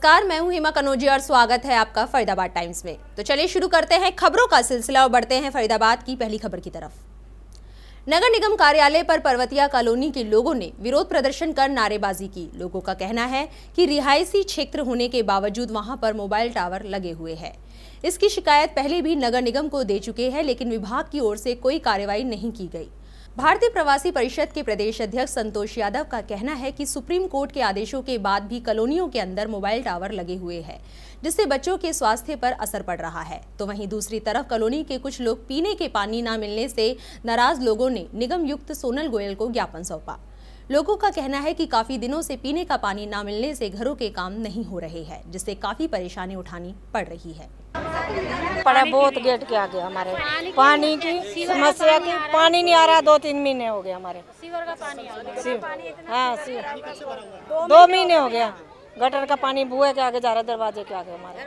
नमस्कार, मैं हूं हिमा कनौजिया और स्वागत है आपका फरीदाबाद टाइम्स में। तो चलिए शुरू करते हैं खबरों का सिलसिला और बढ़ते हैं फरीदाबाद की पहली खबर की तरफ। नगर निगम कार्यालय पर पर्वतिया कॉलोनी के लोगों ने विरोध प्रदर्शन कर नारेबाजी की। लोगों का कहना है कि रिहायशी क्षेत्र होने के बावजूद वहां पर मोबाइल टावर लगे हुए हैं। इसकी शिकायत पहले भी नगर निगम को दे चुके हैं, लेकिन विभाग की ओर से कोई कार्रवाई नहीं की गई। भारतीय प्रवासी परिषद के प्रदेश अध्यक्ष संतोष यादव का कहना है कि सुप्रीम कोर्ट के आदेशों के बाद भी कॉलोनियों के अंदर मोबाइल टावर लगे हुए हैं, जिससे बच्चों के स्वास्थ्य पर असर पड़ रहा है। तो वहीं दूसरी तरफ कॉलोनी के कुछ लोग पीने के पानी न मिलने से नाराज लोगों ने निगम युक्त सोनल गोयल को ज्ञापन सौंपा। लोगों का कहना है कि काफी दिनों से पीने का पानी न मिलने से घरों के काम नहीं हो रहे हैं, जिससे काफी परेशानी उठानी पड़ रही है। पड़ा बहुत गेट के आगे हमारे पानी की समस्या की पानी नहीं आ रहा। 2-3 महीने हो गए हमारे सीवर का पानी हाँ 2 महीने हो गया। गटर का पानी बुए के आगे जा रहा है, दरवाजे के आगे हमारे।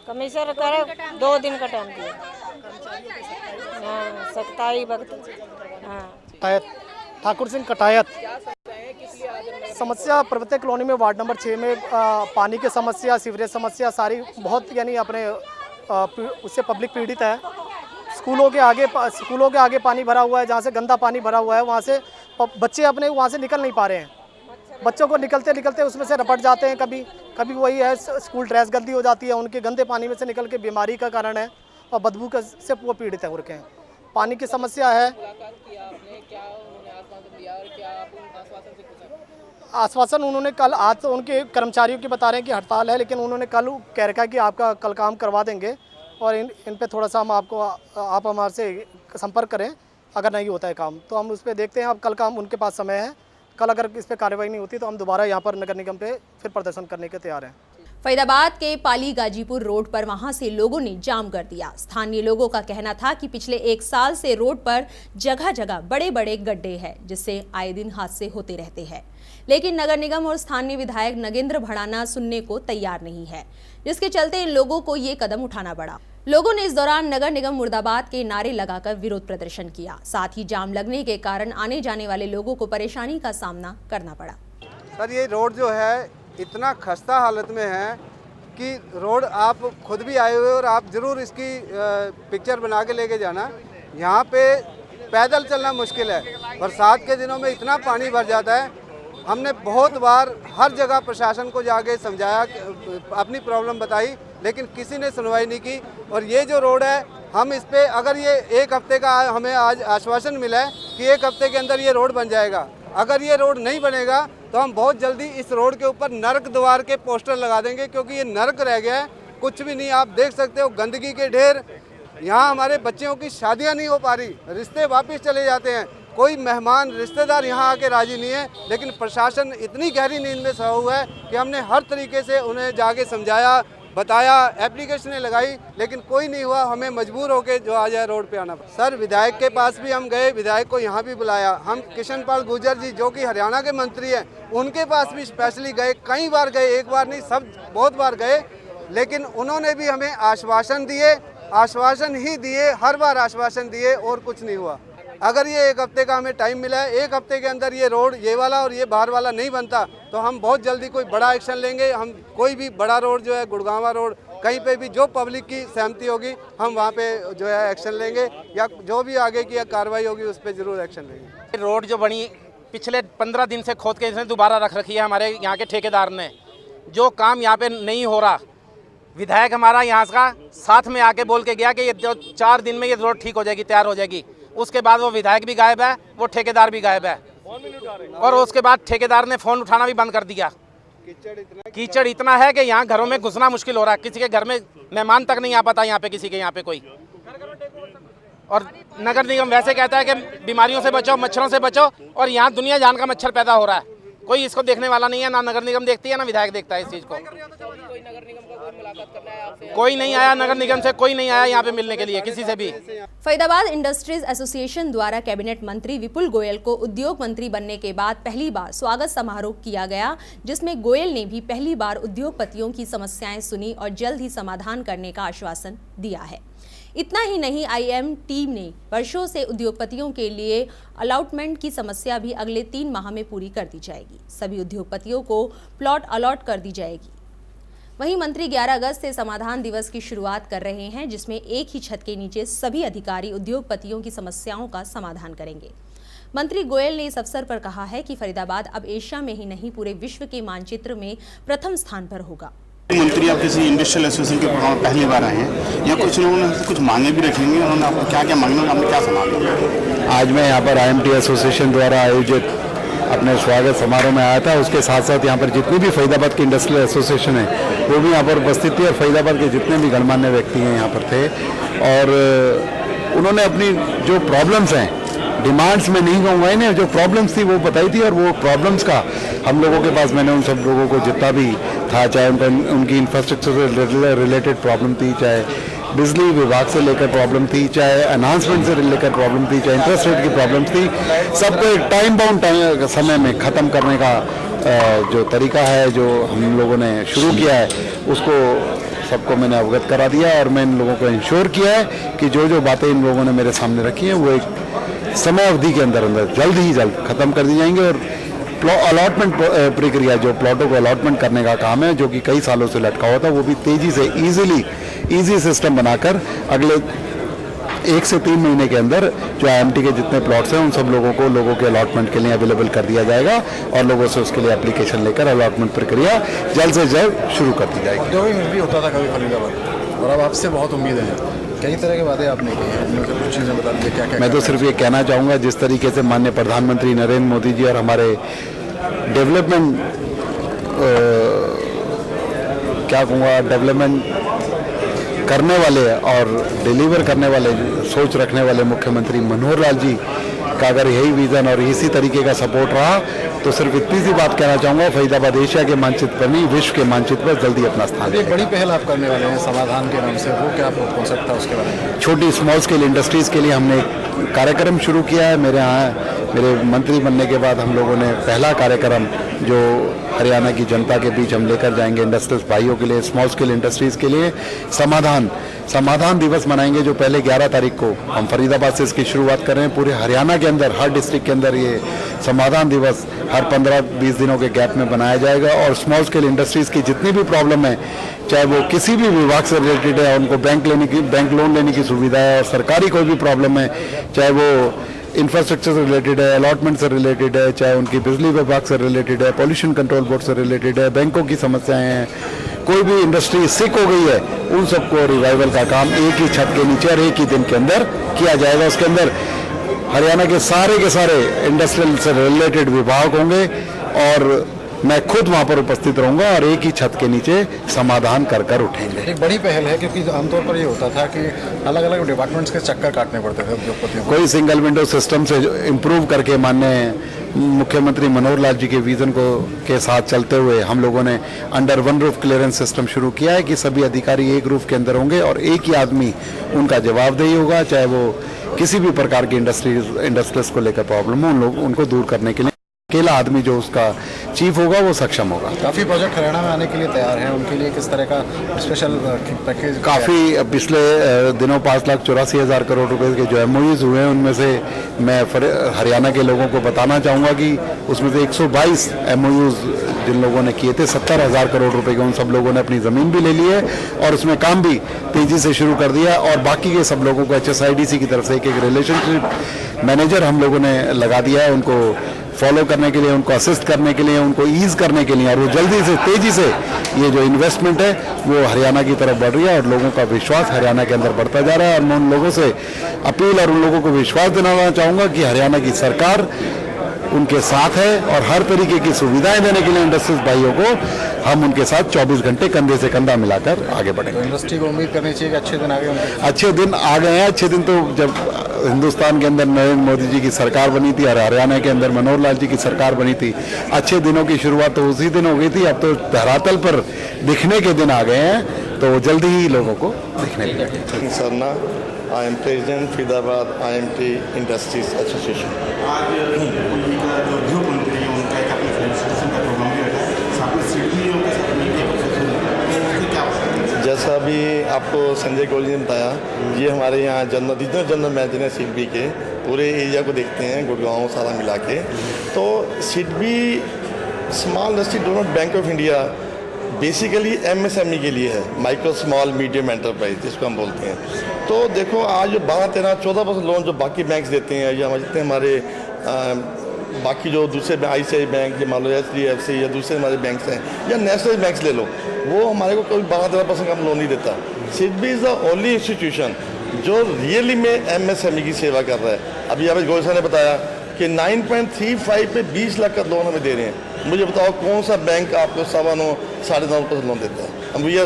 कमिश्नर करे 2 दिन का टाइम दिया। हाँ सख्ताई वक्त हाँ ठाकुर सिंह कटायत। समस्या पर्वतीय कॉलोनी में वार्ड नंबर 6 में पानी की समस्या, सीवरेज समस्या सारी बहुत यानी अपने उससे पब्लिक पीड़ित है। स्कूलों के आगे पानी भरा हुआ है, जहाँ से गंदा पानी भरा हुआ है, वहाँ से बच्चे अपने वहाँ से निकल नहीं पा रहे हैं। बच्चों को निकलते निकलते उसमें से रपट जाते हैं। कभी वही है, स्कूल ड्रेस गंदी हो जाती है, उनके गंदे पानी में से निकल के बीमारी का कारण है और बदबू से वो पीड़ित है उनके। पानी की समस्या है। आश्वासन उन्होंने कल, आज तो उनके कर्मचारियों की बता रहे हैं कि हड़ताल है, लेकिन उन्होंने कल कह रखा है कि आपका कल काम करवा देंगे और इन पे थोड़ा सा आप हमारे से संपर्क करें। अगर नहीं होता है काम तो हम उस पर देखते हैं। अब कल काम उनके पास समय है। कल अगर इस पर कार्रवाई नहीं होती तो हम दोबारा यहाँ पर नगर निगम पे फिर प्रदर्शन करने के तैयार हैं। फरीदाबाद के पाली गाजीपुर रोड पर वहां से लोगों ने जाम कर दिया। स्थानीय लोगों का कहना था कि पिछले 1 साल से रोड पर जगह जगह बड़े बड़े गड्ढे हैं, जिससे आए दिन हादसे होते रहते हैं, लेकिन नगर निगम और स्थानीय विधायक नगेंद्र भड़ाना सुनने को तैयार नहीं है, जिसके चलते इन लोगों को ये कदम उठाना पड़ा। लोगों ने इस दौरान नगर निगम मुर्दाबाद के नारे लगाकर विरोध प्रदर्शन किया। साथ ही जाम लगने के कारण आने जाने वाले लोगों को परेशानी का सामना करना पड़ा। सर ये रोड जो है इतना खस्ता हालत में है कि रोड आप खुद भी आए हुए और आप ज़रूर इसकी पिक्चर बना के लेके जाना। यहाँ पे पैदल चलना मुश्किल है। बरसात के दिनों में इतना पानी भर जाता है। हमने बहुत बार हर जगह प्रशासन को जाके समझाया, अपनी प्रॉब्लम बताई, लेकिन किसी ने सुनवाई नहीं की। और ये जो रोड है, हम इस पे अगर ये 1 हफ्ते का हमें आज आश्वासन मिला है कि 1 हफ्ते के अंदर ये रोड बन जाएगा। अगर ये रोड नहीं बनेगा तो हम बहुत जल्दी इस रोड के ऊपर नरक द्वार के पोस्टर लगा देंगे, क्योंकि ये नरक रह गया है, कुछ भी नहीं। आप देख सकते हो गंदगी के ढेर। यहाँ हमारे बच्चों की शादियाँ नहीं हो पा रही, रिश्ते वापस चले जाते हैं, कोई मेहमान रिश्तेदार यहाँ आके राजी नहीं है। लेकिन प्रशासन इतनी गहरी नींद में सोया हुआ है कि हमने हर तरीके से उन्हें जाके समझाया, बताया, एप्लीकेशनें लगाई, लेकिन कोई नहीं हुआ। हमें मजबूर होकर जो आ जाए रोड पे आना। सर विधायक के पास भी हम गए, विधायक को यहाँ भी बुलाया। हम किशन पाल गुर्जर जी जो कि हरियाणा के मंत्री हैं, उनके पास भी स्पेशली गए, कई बार गए, एक बार नहीं, सब बहुत बार गए, लेकिन उन्होंने भी हमें आश्वासन दिए, हर बार आश्वासन दिए और कुछ नहीं हुआ। अगर ये 1 हफ्ते का हमें टाइम मिला है, 1 हफ्ते के अंदर ये रोड, ये वाला और ये बाहर वाला नहीं बनता तो हम बहुत जल्दी कोई बड़ा एक्शन लेंगे। हम कोई भी बड़ा रोड जो है, गुड़गांवा रोड, कहीं पे भी जो पब्लिक की सहमति होगी हम वहाँ पे जो है एक्शन लेंगे, या जो भी आगे की कार्रवाई होगी उस पर जरूर एक्शन लेंगे। रोड जो बनी पिछले 15 दिन से खोद के इसने दोबारा रख रखी है हमारे यहाँ के ठेकेदार ने। जो काम यहाँ पे नहीं हो रहा, विधायक हमारा यहाँ का साथ में आके बोल के गया कि ये 4 दिन में ये रोड ठीक हो जाएगी, तैयार हो जाएगी। उसके बाद वो विधायक भी गायब है, वो ठेकेदार भी गायब है, और उसके बाद ठेकेदार ने फ़ोन उठाना भी बंद कर दिया। कीचड़ इतना है कि यहाँ घरों में घुसना मुश्किल हो रहा है। किसी के घर में मेहमान तक नहीं आ पाता यहाँ पे, किसी के यहाँ पे कोई। और नगर निगम वैसे कहता है कि बीमारियों से बचो, मच्छरों से बचो, और यहाँ दुनिया जान का मच्छर पैदा हो रहा है। कोई इसको देखने वाला नहीं है, ना नगर निगम देखती है ना विधायक देखता है इस चीज़ को। कोई नहीं आया, नगर निगम से कोई नहीं आया यहाँ पे मिलने के लिए किसी से भी। फरीदाबाद इंडस्ट्रीज एसोसिएशन द्वारा कैबिनेट मंत्री विपुल गोयल को उद्योग मंत्री बनने के बाद पहली बार स्वागत समारोह किया गया, जिसमें गोयल ने भी पहली बार उद्योगपतियों की समस्याएं सुनी और जल्द ही समाधान करने का आश्वासन दिया है। इतना ही नहीं, IM टीम ने वर्षों से उद्योगपतियों के लिए अलॉटमेंट की समस्या भी अगले 3 माह में पूरी कर दी जाएगी। सभी उद्योगपतियों को प्लॉट अलॉट कर दी जाएगी। वहीं मंत्री 11 अगस्त से समाधान दिवस की शुरुआत कर रहे हैं, जिसमें एक ही छत के नीचे सभी अधिकारी उद्योगपतियों की समस्याओं का समाधान करेंगे। मंत्री गोयल ने इस अवसर पर कहा है कि फरीदाबाद अब एशिया में ही नहीं पूरे विश्व के मानचित्र में प्रथम स्थान पर होगा। मंत्री आप किसी इंडस्ट्रियल एसोसिएशन के प्रोग्राम में पहली बार आए हैं, या कुछ लोगों ने कुछ मांगे भी रखेंगे, उन्होंने आपको क्या क्या मांगे, आपने क्या सुना? आज मैं यहाँ पर IMT एसोसिएशन द्वारा आयोजित अपने स्वागत समारोह में आया था। उसके साथ साथ यहाँ पर जितनी भी फरीदाबाद की इंडस्ट्रियल एसोसिएशन है वो भी यहाँ पर उपस्थित थी और फरीदाबाद के जितने भी गणमान्य व्यक्ति हैं यहाँ पर थे, और उन्होंने अपनी जो प्रॉब्लम्स हैं, डिमांड्स में नहीं कहूँगा इन्हें, जो प्रॉब्लम्स थी वो बताई थी, और वो प्रॉब्लम्स का हम लोगों के पास मैंने उन सब लोगों को जितना भी था, चाहे उनकी इंफ्रास्ट्रक्चर से रिलेटेड प्रॉब्लम थी, चाहे बिजली विभाग से लेकर प्रॉब्लम थी, चाहे अनाउंसमेंट से लेकर प्रॉब्लम थी, चाहे इंटरेस्ट रेट की प्रॉब्लम थी, सबको एक टाइम बाउंड समय में ख़त्म करने का जो तरीका है जो हम लोगों ने शुरू किया है, उसको सबको मैंने अवगत करा दिया, और मैं इन लोगों को इंश्योर किया है कि जो जो बातें इन लोगों ने मेरे सामने रखी हैं वो एक समय अवधि के अंदर जल्द ही जल्द ख़त्म कर दी जाएंगे। और अलॉटमेंट प्रक्रिया, जो प्लॉटों को अलॉटमेंट करने का काम है, जो कि कई सालों से लटका हुआ था, वो भी तेज़ी से ईजी सिस्टम बनाकर अगले 1 से 3 महीने के अंदर जो IMT के जितने प्लॉट्स हैं उन सब लोगों के अलॉटमेंट के लिए अवेलेबल कर दिया जाएगा, और लोगों से उसके लिए एप्लीकेशन लेकर अलॉटमेंट प्रक्रिया जल्द से जल्द शुरू कर दी जाएगी। औद्योगिक में भी होता था कभी फरीदाबाद, और अब आपसे बहुत उम्मीद है। कई तरह की बातें आपने की हैं, उनमें से कुछ चीज़ें बता दीजिए क्या क्या। मैं तो सिर्फ ये कहना चाहूँगा, जिस तरीके से माननीय प्रधानमंत्री नरेंद्र मोदी जी और हमारे डेवलपमेंट करने वाले और डिलीवर करने वाले, सोच रखने वाले मुख्यमंत्री मनोहर लाल जी का अगर यही विज़न और इसी तरीके का सपोर्ट रहा, तो सिर्फ इतनी सी बात कहना चाहूँगा, फरीदाबाद एशिया के मानचित्र पर नहीं, विश्व के मानचित्र पर जल्दी अपना स्थान। एक बड़ी पहल आप करने वाले हैं समाधान के नाम से, वो क्या कॉन्सेप्ट था उसके बारे में? छोटी स्मॉल स्केल इंडस्ट्रीज़ के लिए हमने एक कार्यक्रम शुरू किया है। मेरे मंत्री बनने के बाद हम लोगों ने पहला कार्यक्रम जो हरियाणा की जनता के बीच हम लेकर जाएंगे, इंडस्ट्रियल भाइयों के लिए, स्मॉल स्केल इंडस्ट्रीज़ के लिए समाधान दिवस मनाएंगे, जो पहले 11 तारीख को हम फरीदाबाद से इसकी शुरुआत कर रहे हैं। पूरे हरियाणा के अंदर हर डिस्ट्रिक्ट के अंदर ये समाधान दिवस हर 15-20 दिनों के गैप में बनाया जाएगा, और स्मॉल स्केल इंडस्ट्रीज़ की जितनी भी प्रॉब्लम है, चाहे वो किसी भी विभाग से रिलेटेड है, उनको बैंक लोन लेने की सुविधा है, और सरकारी कोई भी प्रॉब्लम है, चाहे वो इंफ्रास्ट्रक्चर से रिलेटेड है, अलॉटमेंट से रिलेटेड है, चाहे उनकी बिजली विभाग से रिलेटेड है, पॉल्यूशन कंट्रोल बोर्ड से रिलेटेड है, बैंकों की समस्याएं हैं, कोई भी इंडस्ट्री सिक हो गई है, उन सबको रिवाइवल का काम एक ही छत के नीचे और एक ही दिन के अंदर किया जाएगा। उसके अंदर हरियाणा के सारे इंडस्ट्रियल से रिलेटेड विभाग होंगे, और मैं खुद वहाँ पर उपस्थित रहूँगा, और एक ही छत के नीचे समाधान कर उठेंगे। एक बड़ी पहल है, क्योंकि आमतौर पर ये होता था कि अलग अलग डिपार्टमेंट्स के चक्कर काटने पड़ते थे उद्योगपतियों को। कोई सिंगल विंडो सिस्टम से इम्प्रूव करके माननीय मुख्यमंत्री मनोहर लाल जी के विजन के साथ चलते हुए हम लोगों ने under one roof clearance system शुरू किया है कि सभी अधिकारी एक रूफ के अंदर होंगे, और एक ही आदमी उनका जवाबदेही होगा, चाहे वो किसी भी प्रकार की इंडस्ट्रीज को लेकर प्रॉब्लम हो, उनको दूर करने के लिए अकेला आदमी जो उसका चीफ होगा वो सक्षम होगा। काफ़ी प्रोजेक्ट हरियाणा में आने के लिए तैयार हैं, उनके लिए किस तरह का स्पेशल पैकेज? काफ़ी पिछले दिनों 5,84,000 करोड़ रुपए के जो MOUs हुए हैं, उनमें से मैं हरियाणा के लोगों को बताना चाहूँगा कि उसमें से 122 MOUs जिन लोगों ने किए थे 70,000 करोड़ रुपए के, उन सब लोगों ने अपनी ज़मीन भी ले ली है, और उसमें काम भी तेज़ी से शुरू कर दिया। और बाकी के सब लोगों को HSIDC की तरफ से एक रिलेशनशिप मैनेजर हम लोगों ने लगा दिया है, उनको फॉलो करने के लिए, उनको असिस्ट करने के लिए, उनको ईज करने के लिए, और वो जल्दी से तेज़ी से ये जो इन्वेस्टमेंट है वो हरियाणा की तरफ बढ़ रही है, और लोगों का विश्वास हरियाणा के अंदर बढ़ता जा रहा है। और मैं उन लोगों से अपील और उन लोगों को विश्वास दिलाना चाहूँगा कि हरियाणा की सरकार उनके साथ है, और हर तरीके की सुविधाएं देने के लिए इंडस्ट्रीज भाइयों को हम उनके साथ 24 घंटे कंधे से कंधा मिलाकर आगे बढ़ेंगे। तो इंडस्ट्री को उम्मीद करनी चाहिए कि अच्छे दिन आ गए होंगे। अच्छे दिन आ गए हैं। अच्छे दिन तो जब हिंदुस्तान के अंदर नरेंद्र मोदी जी की सरकार बनी थी और हरियाणा के अंदर मनोहर लाल जी की सरकार बनी थी, अच्छे दिनों की शुरुआत तो उसी दिन हो गई थी। अब तो धरातल पर दिखने के दिन आ गए हैं, तो जल्दी ही लोगों को दिखने लगे। Sarna, I am President Fridabad IMT Industries Association. आज जो उद्योग मंत्री हैं उनका एक अपने एसोसिएशन का प्रोग्राम भी रखा है, साथ में सीडीओ के साथ मीटिंग क्या जैसा अभी आपको संजय गोयल जी ने बताया, ये हमारे यहाँ रीजनल जनरल मैनेजर हैं सिडबी के, पूरे एरिया को देखते हैं, गुड़गांव सारा मिला के। तो SIDBI small industry development bank of India basically MSME के लिए है, माइक्रो स्मॉल मीडियम एंटरप्राइज जिसको हम बोलते हैं। तो देखो आज 12-13-14% लोन जो बाकी बैंक्स देते हैं, या जितने हमारे बाकी जो दूसरे ICICI बैंक, या मान लो HDFC या दूसरे हमारे बैंक्स हैं, या नेशनल बैंक्स ले लो, वो हमारे को कोई 12-13% कम लोन नहीं देता। SIDBI is the only institution जो रियली में MSME की सेवा कर रहा है। अभी अभी गोयल साहब ने बताया कि 9.35 पे 20 लाख का लोन हमें दे रहे हैं। मुझे बताओ कौन सा बैंक आपको 9.25-9.5% लोन देता है? अब ये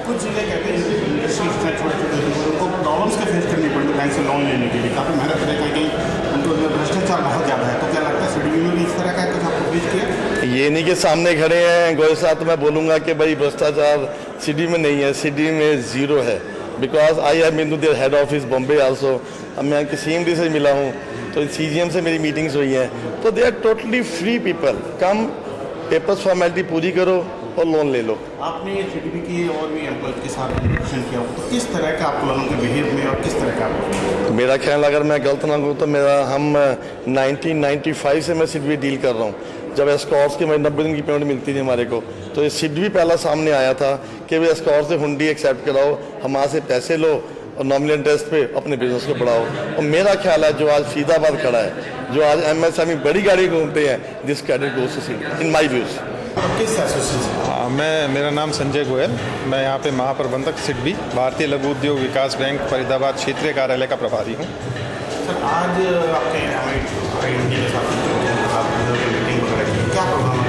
कुछ जिले कहते हैं छोटे-छोटे उनको प्रॉब्लम्स का फेस करनी पड़ती है बैंक से लोन लेने के लिए, काफ़ी मेहनत करें, कहीं उनको भ्रष्टाचार बहुत ज़्यादा है। तो क्या लगता है सिडबी में भी इस तरह का कुछ आपको फेस किया? ये नहीं कि सामने खड़े हैं गोयल साहब, तो मैं बोलूँगा कि भाई भ्रष्टाचार सिडबी में नहीं है, सिडबी में ज़ीरो है। Because I have been to their head office Bombay also. अब मैं CMD से मिला हूँ, तो CGM से मेरी मीटिंग्स हुई हैं। तो they are totally free people, come papers formality पूरी करो और लोन ले लो। आपने सिडबी की और भी एम्प्लॉयज के साथ इंटरेक्शन किया, तो किस तरह का आप लोगों के बिहेव में और किस तरह का? मेरा ख्याल अगर मैं गलत ना हूँ तो हम 1995 से मैं सिडबी डील कर रहा हूँ। जब एस्कॉर्ट्स की 90 दिन की पेमेंट मिलती थी हमारे को, तो ये सिडबी पहला सामने आया था कि भाई एस्कॉर्ट से हुंडी एक्सेप्ट कराओ, हमारे से पैसे लो और नॉमिनल इंटरेस्ट पे अपने बिजनेस को बढ़ाओ। और मेरा ख्याल है जो आज फरीदाबाद खड़ा है, जो आज MSME बड़ी गाड़ी घूमते हैं, this credit goes to SIDBI in my views. किस एसोसिएशन? मेरा नाम संजय गोयल, मैं यहाँ पे महाप्रबंधक सिडबी भारतीय लघु उद्योग विकास बैंक फरीदाबाद क्षेत्रीय कार्यालय का प्रभारी हूँ। सर आज आपके IMT के साथ मीटिंग वगैरह क्या प्रोग्राम है?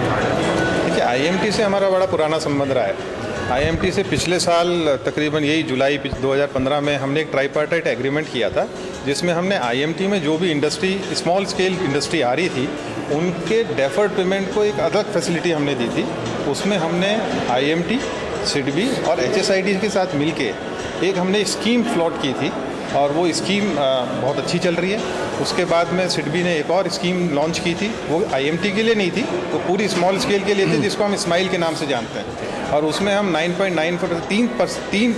देखिए IMT से हमारा बड़ा पुराना संबंध रहा है। IMT से पिछले साल तकरीबन यही जुलाई 2015 में हमने एक ट्राईपार्टाइट एग्रीमेंट किया था, जिसमें हमने IMT में जो भी इंडस्ट्री स्मॉल स्केल इंडस्ट्री आ रही थी उनके डेफर्ड पेमेंट को एक अलग फैसिलिटी हमने दी थी। उसमें हमने IMT, सिडबी और HSID के साथ मिलके एक हमने स्कीम फ्लोट की थी और वो स्कीम बहुत अच्छी चल रही है। उसके बाद में सिडबी ने एक और स्कीम लॉन्च की थी, वो IMT के लिए नहीं थी, तो पूरी स्मॉल स्केल के लिए थी, जिसको हम स्माइल के नाम से जानते हैं। और उसमें हम 9.9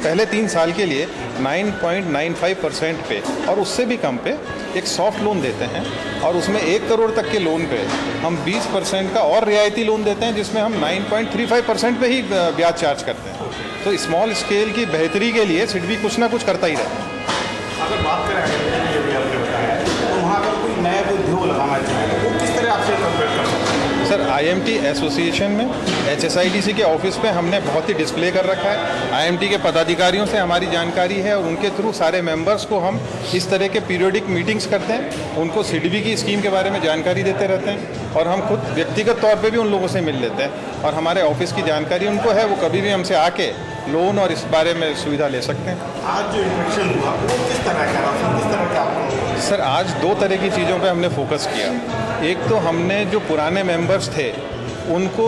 पहले 3 साल के लिए 9.95% पे और उससे भी कम पे एक सॉफ्ट लोन देते हैं। और उसमें 1 करोड़ तक के लोन पे हम 20% का और रियायती लोन देते हैं, जिसमें हम 9.35% पे ही ब्याज चार्ज करते हैं। तो स्मॉल स्केल की बेहतरी के लिए सिडबी कुछ ना कुछ करता ही रहता है। अगर बात करें भी आपने बताया, तो वहाँ अगर कोई नया कोई उद्योग लगाना चाहे वो किस तरह आपसे कॉन्टेक्ट कर सकते हैं? सर IMT एसोसिएशन में HSIDC के ऑफिस पे हमने बहुत ही डिस्प्ले कर रखा है। IMT के पदाधिकारियों से हमारी जानकारी है और उनके थ्रू सारे मेंबर्स को हम इस तरह के पीरियोडिक मीटिंग्स करते हैं, उनको सिडबी की स्कीम के बारे में जानकारी देते रहते हैं और हम खुद व्यक्तिगत तौर पे भी उन लोगों से मिल लेते हैं और हमारे ऑफिस की जानकारी उनको है, वो कभी भी हमसे आके लोन और इस बारे में सुविधा ले सकते हैं। आज जो इंट्रैक्शन हुआ वो किस तरह का रहा, किस तरह का? सर आज 2 तरह की चीज़ों पे हमने फोकस किया। एक तो हमने जो पुराने मेंबर्स थे उनको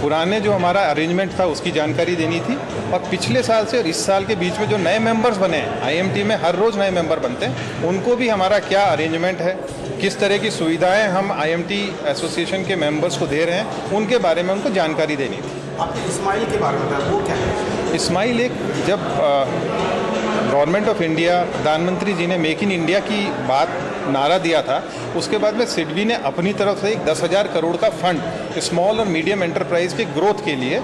पुराने जो हमारा अरेंजमेंट था उसकी जानकारी देनी थी, और पिछले साल से और इस साल के बीच में जो नए मेंबर्स बने हैं, IMT में हर रोज़ नए मेंबर बनते हैं, उनको भी हमारा क्या अरेंजमेंट है, किस तरह की सुविधाएं हम IMT एसोसिएशन के मेंबर्स को दे रहे हैं, उनके बारे में उनको जानकारी देनी थी। आपने स्माइल के बारे में बताया, वो क्या है? स्माइल एक जब गवर्नमेंट ऑफ इंडिया, प्रधानमंत्री जी ने मेक इन इंडिया की बात नारा दिया था, उसके बाद में सिडबी ने अपनी तरफ से एक 10,000 करोड़ का फंड स्मॉल और मीडियम एंटरप्राइज के ग्रोथ के लिए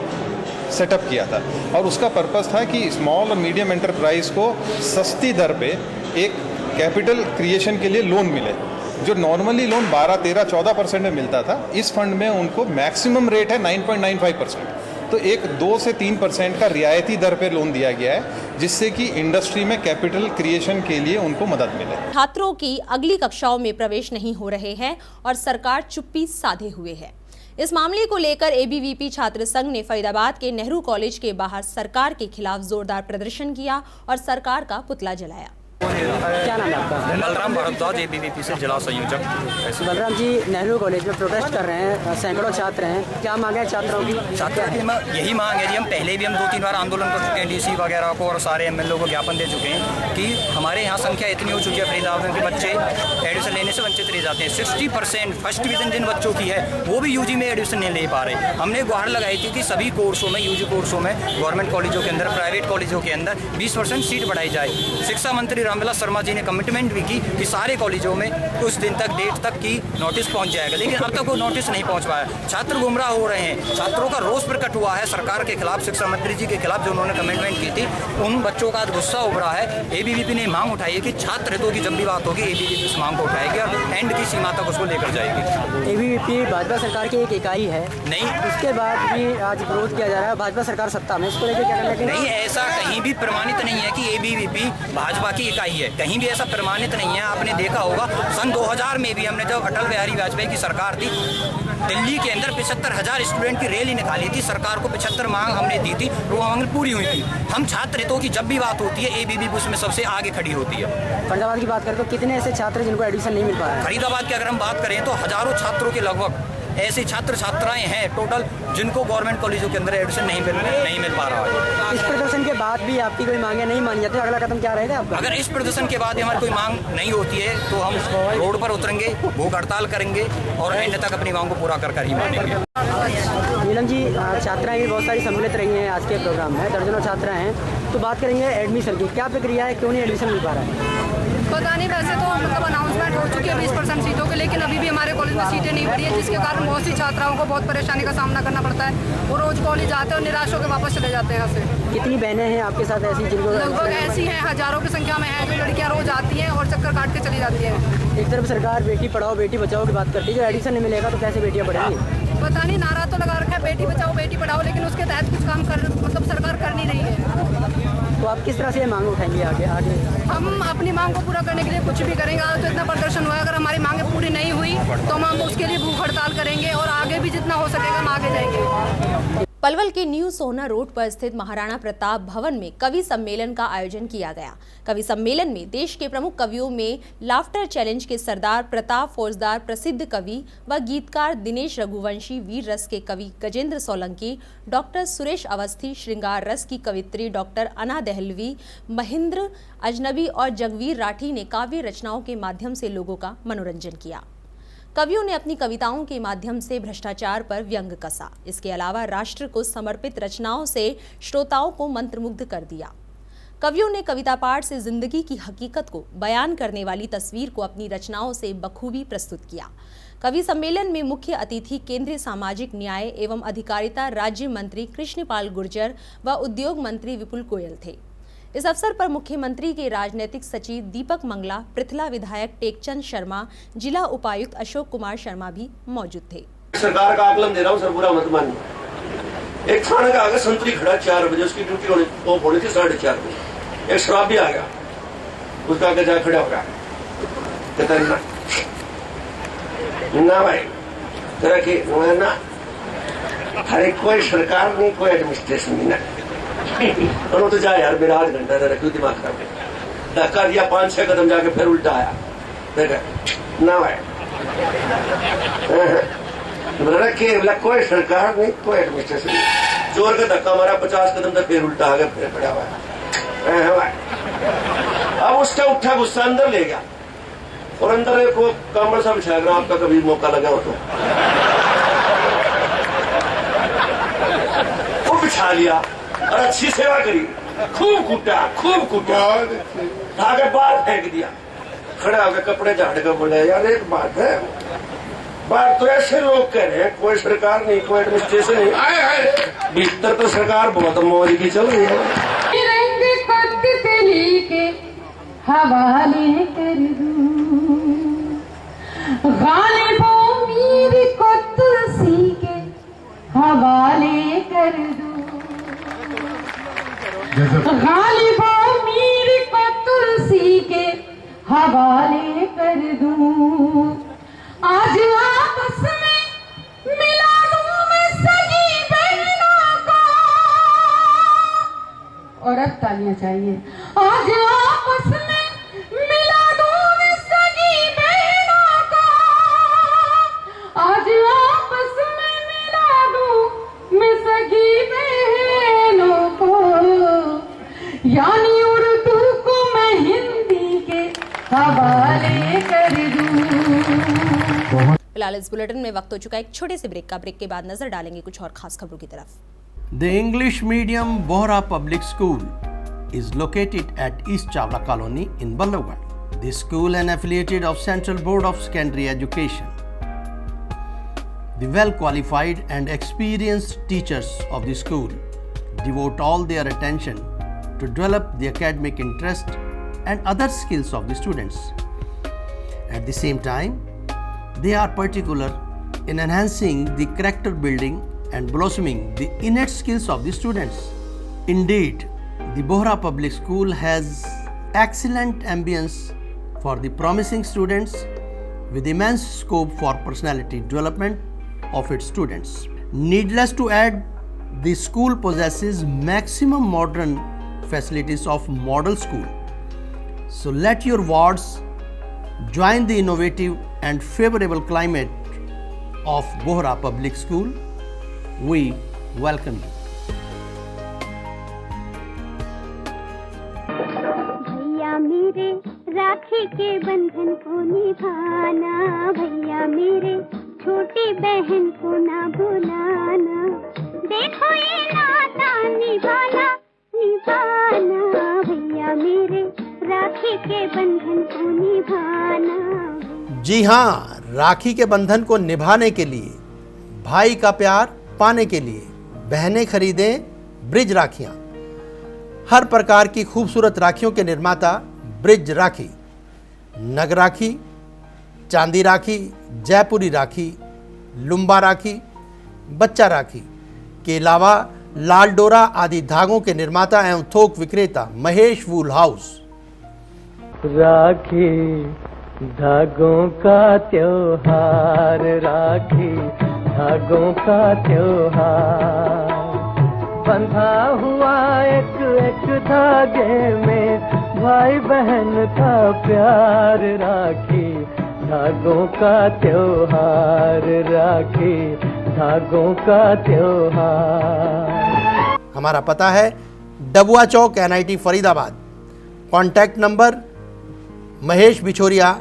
सेटअप किया था। और उसका पर्पस था कि स्मॉल और मीडियम एंटरप्राइज को सस्ती दर पे एक कैपिटल क्रिएशन के लिए लोन मिले। जो नॉर्मली लोन 12, 13, 14% में मिलता था, इस फंड में उनको मैक्सिमम रेट है 9.95%। तो एक 2 से 3% का रियायती दर पे लोन दिया गया है, जिससे कि इंडस्ट्री में कैपिटल क्रिएशन के लिए उनको मदद मिले। छात्रों की अगली कक्षाओं में प्रवेश नहीं हो रहे हैं और सरकार चुप्पी साधे हुए है। इस मामले को लेकर ABVP छात्र संघ ने फरीदाबाद के नेहरू कॉलेज के बाहर सरकार के खिलाफ जोरदार प्रदर्शन किया और सरकार का पुतला जलाया। क्या नाम है आपका? बलराम भारद्वाज, ABVP से जिला संयोजक। बलराम जी, नेहरू कॉलेज में प्रोटेस्ट कर रहे हैं, सैकड़ों छात्र हैं, क्या मांग है छात्रों की? छात्रों की यही मांग है जी, हम पहले भी 2-3 बार आंदोलन कर चुके हैं, DC वगैरह को और सारे MLA को ज्ञापन दे चुके हैं कि हमारे यहाँ संख्या इतनी हो चुकी है फरीदाबाद में कि बच्चे एडमिशन लेने से वंचित रह जाते हैं। 60% फर्स्ट डिवीजन जिन बच्चों की है वो भी UG में एडमिशन नहीं ले पा रहे। हमने गुहार लगाई थी कि सभी कोर्सों में, UG कोर्सों में, गवर्नमेंट कॉलेजों के अंदर, प्राइवेट कॉलेजों के अंदर 20% सीट बढ़ाई जाए। शिक्षा मंत्री रामविलास शर्मा जी ने कमिटमेंट भी की कि सारे कॉलेजों में कुछ दिन तक, डेट तक की नोटिस पहुंच जाएगा, लेकिन अब तक वो नोटिस नहीं पहुंच पाया। छात्र गुमराह हो रहे हैं, छात्रों का रोष प्रकट हुआ है सरकार के खिलाफ, शिक्षा मंत्री जी के खिलाफ जो उन्होंने कमिटमेंट की थी, उन बच्चों का गुस्सा उभरा है। ABVP ने मांग उठाई है कि छात्र हितों की जब भी बात होगी ABVP इस मांग को उठाएगी और एंड की सीमा तक उसको लेकर जाएगी। ABVP भाजपा सरकार की एक इकाई है, नहीं उसके बाद भी आज विरोध किया जा रहा है, भाजपा सरकार सत्ता में, इसको लेकर क्या करना चाहिए? नहीं, ऐसा कहीं भी प्रमाणित नहीं है कि ABVP भाजपा की इकाई है, कहीं भी ऐसा प्रमाणित नहीं है। आपने देखा होगा सन 2000 में भी हमने जब अटल बिहारी वाजपेयी की सरकार थी, दिल्ली के अंदर 75,000 स्टूडेंट की रैली निकाली थी, सरकार को 75 मांग हमने दी थी, वो मांग पूरी हुई थी। हम छात्र हितों की जब भी बात होती है ABVP उसमें सबसे आगे खड़ी होती है। फरीदाबाद की बात करें तो कितने ऐसे छात्र जिनको एडमिशन नहीं मिल पा रहा है? फरीदाबाद की अगर हम बात करें तो हजारों छात्रों के लगभग ऐसे छात्र छात्राएं हैं टोटल जिनको गवर्नमेंट कॉलेजों के अंदर एडमिशन नहीं मिल पा रहा है। इस प्रदर्शन के बाद भी आपकी कोई मांगे नहीं मानी जाती, अगला कदम क्या रहेगा आपका? अगर इस प्रदर्शन के बाद हमारी कोई मांग नहीं होती है तो हम रोड पर उतरेंगे, भूख हड़ताल करेंगे और एंड तक अपनी मांग को पूरा कर ही मानेंगे। नीलम जी, छात्राएं भी बहुत सारी सम्मिलित रही हैं आज के प्रोग्राम में, दर्जनों छात्रा हैं, तो बात करेंगे एडमिशन की, क्या प्रक्रिया है, क्यों नहीं एडमिशन मिल पा रहा है? पता नहीं, वैसे तो मतलब अनाउंसमेंट हो चुकी है 20% सीटों के, लेकिन अभी भी हमारे कॉलेज में सीटें नहीं भरी है, जिसके कारण बहुत सी छात्राओं को बहुत परेशानी का सामना करना पड़ता है। वो रोज कॉलेज आते हैं और निराश होकर वापस चले जाते हैं यहाँ से। कितनी बहनें हैं आपके साथ ऐसी जिनको? लगभग ऐसी हैं, हजारों की संख्या में हैं जो लड़कियाँ रोज आती हैं और चक्कर काट के चली जाती हैं। एक तरफ सरकार बेटी पढ़ाओ बेटी बचाओ की बात करती है, जो एडमिशन नहीं मिलेगा तो कैसे बेटियाँ पढ़ेंगी? पता नहीं, नारा तो लगा रखा है बेटी बचाओ बेटी पढ़ाओ, लेकिन उसके तहत कुछ काम मतलब सरकार कर नहीं रही है। तो आप किस तरह से मांग उठाएंगे आगे? हम अपनी मांग को पूरा करने के लिए कुछ भी करेंगे। आज तो इतना प्रदर्शन हुआ है, अगर हमारी मांगें पूरी नहीं हुई तो हम उसके लिए भूख हड़ताल करेंगे और आगे भी जितना हो सकेगा हम आगे जाएंगे। पलवल के न्यू सोहना रोड पर स्थित महाराणा प्रताप भवन में कवि सम्मेलन का आयोजन किया गया। कवि सम्मेलन में देश के प्रमुख कवियों में लाफ्टर चैलेंज के सरदार प्रताप फौजदार, प्रसिद्ध कवि व गीतकार दिनेश रघुवंशी, वीर रस के कवि गजेंद्र सोलंकी, डॉक्टर सुरेश अवस्थी, श्रृंगार रस की कवित्री डॉक्टर अना दहलवी, महेंद्र अजनबी और जगवीर राठी ने काव्य रचनाओं के माध्यम से लोगों का मनोरंजन किया। कवियों ने अपनी कविताओं के माध्यम से भ्रष्टाचार पर व्यंग कसा। इसके अलावा राष्ट्र को समर्पित रचनाओं से श्रोताओं को मंत्रमुग्ध कर दिया। कवियों ने कविता पाठ से जिंदगी की हकीकत को बयान करने वाली तस्वीर को अपनी रचनाओं से बखूबी प्रस्तुत किया। कवि सम्मेलन में मुख्य अतिथि केंद्रीय सामाजिक न्याय एवं अधिकारिता राज्य मंत्री कृष्णपाल गुर्जर व उद्योग मंत्री विपुल गोयल थे। इस अवसर पर मुख्यमंत्री के राजनीतिक सचिव दीपक मंगला, पृथला विधायक टेकचंद शर्मा, जिला उपायुक्त अशोक कुमार शर्मा भी मौजूद थे। सरकार का आकलन दे रहा हूँ सर, बुरा मत मानिए। एक थाने का आगे संतरी खड़ा 4 बजे, उसकी ड्यूटी होनी थी 4:30 बजे। एक शराबी आ गया, उसका आगे जा खड़ा हो गया, कहता ना भाई तेरा की ना, हरे कोई सरकार नहीं, कोई एडमिनिस्ट्रेशन नहीं ना। तो जा यार, मेरा 8 घंटा रखी दिमाग खराब, धक्का दिया, 5-6 कदम जाके फिर उल्टा आया, ना भाई रखे, कोई सरकार नहीं, कोई एडमिनिस्ट्रेशन नहीं। जोर का धक्का मारा, 50 कदम तक फिर उल्टा आ गया, फिर खड़ा हुआ। अब उसका उठा गुस्सा अंदर ले गया और अंदर को कमर सा बिछा गया, आपका कभी मौका लगा हो तो वो बिछा लिया और अच्छी सेवा करी, खूब कूटा, आगे बाहर फेंक दिया, खड़ा होकर कपड़े झाड़ कर बोला यार एक बात है, बात तो ऐसे लोग कह रहे हैं कोई सरकार नहीं, कोई एडमिनिस्ट्रेशन नहीं, भीतर तो सरकार बहुत मौज की चल रही है। हवाले कर दूं गालिबों मेरी को तुलसी के हवाले कर दूं, गालिबों मेरी को तुलसी के हवाले कर दूं। आज आपस में मिला दूं मैं सगी बहनों को, और अब तालियां चाहिए। आज आपस में हवाले कर दूं। फिलहाल इस बुलेटिन में वक्त हो चुका है एक छोटे से ब्रेक का। ब्रेक के बाद नजर डालेंगे कुछ और खास खबरों की तरफ। The English medium Bohra Public School is located at East Chawla Colony in Ballabgarh. The school is affiliated of Central Board of Secondary Education. The well-qualified and experienced teachers of the school devote all their attention to develop the academic interest and other skills of the students. At the same time, they are particular in enhancing the character building and blossoming the innate skills of the students. Indeed, the Bohra Public School has excellent ambience for the promising students with immense scope for personality development of its students. Needless to add, the school possesses maximum modern facilities of model school. So let your wards join the innovative and favorable climate of Bohra Public School. We welcome you. भैया मेरे राखी के बंधन को निभाना, भैया मेरे छोटी बहन को ना भुलाना, देखो ये नाता निभाना निभाना, भैया मेरे राखी के बंधन को निभाना। जी हाँ, राखी के बंधन को निभाने के लिए, भाई का प्यार पाने के लिए बहनें खरीदें ब्रिज राखियाँ। हर प्रकार की खूबसूरत राखियों के निर्माता ब्रिज राखी, नग राखी, चांदी राखी, जयपुरी राखी, लुम्बा राखी, बच्चा राखी के अलावा लाल डोरा आदि धागों के निर्माता एवं थोक विक्रेता महेश वूल हाउस। राखी धागों का त्योहार, राखी धागों का त्योहार, बंधा हुआ एक एक धागे में भाई बहन का प्यार, राखी धागों का त्योहार, राखी धागों का त्योहार। हमारा पता है Dabua Chowk NIT Faridabad. Contact number Mahesh Bichhoria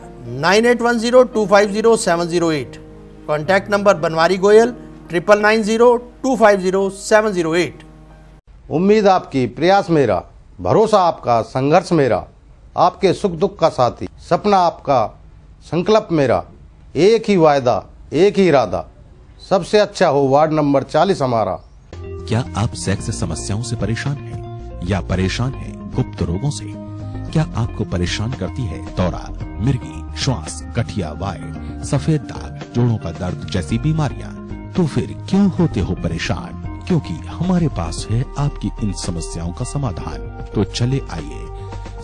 9810250708। Contact number Banwari Goyal 9990250708। उम्मीद आपकी, प्रयास मेरा, भरोसा आपका, संघर्ष मेरा, आपके सुख दुख का साथी, सपना आपका, संकल्प मेरा, एक ही वायदा, एक ही इरादा, सबसे अच्छा हो वार्ड नंबर 40 हमारा। क्या आप सेक्स समस्याओं से परेशान हैं या परेशान हैं गुप्त रोगों से? क्या आपको परेशान करती है दौरा, मिर्गी, श्वास, गठिया वाय, सफेद दाग, जोड़ों का दर्द जैसी बीमारियां? तो फिर क्यों होते हो परेशान? क्योंकि हमारे पास है आपकी इन समस्याओं का समाधान। तो चले आइए,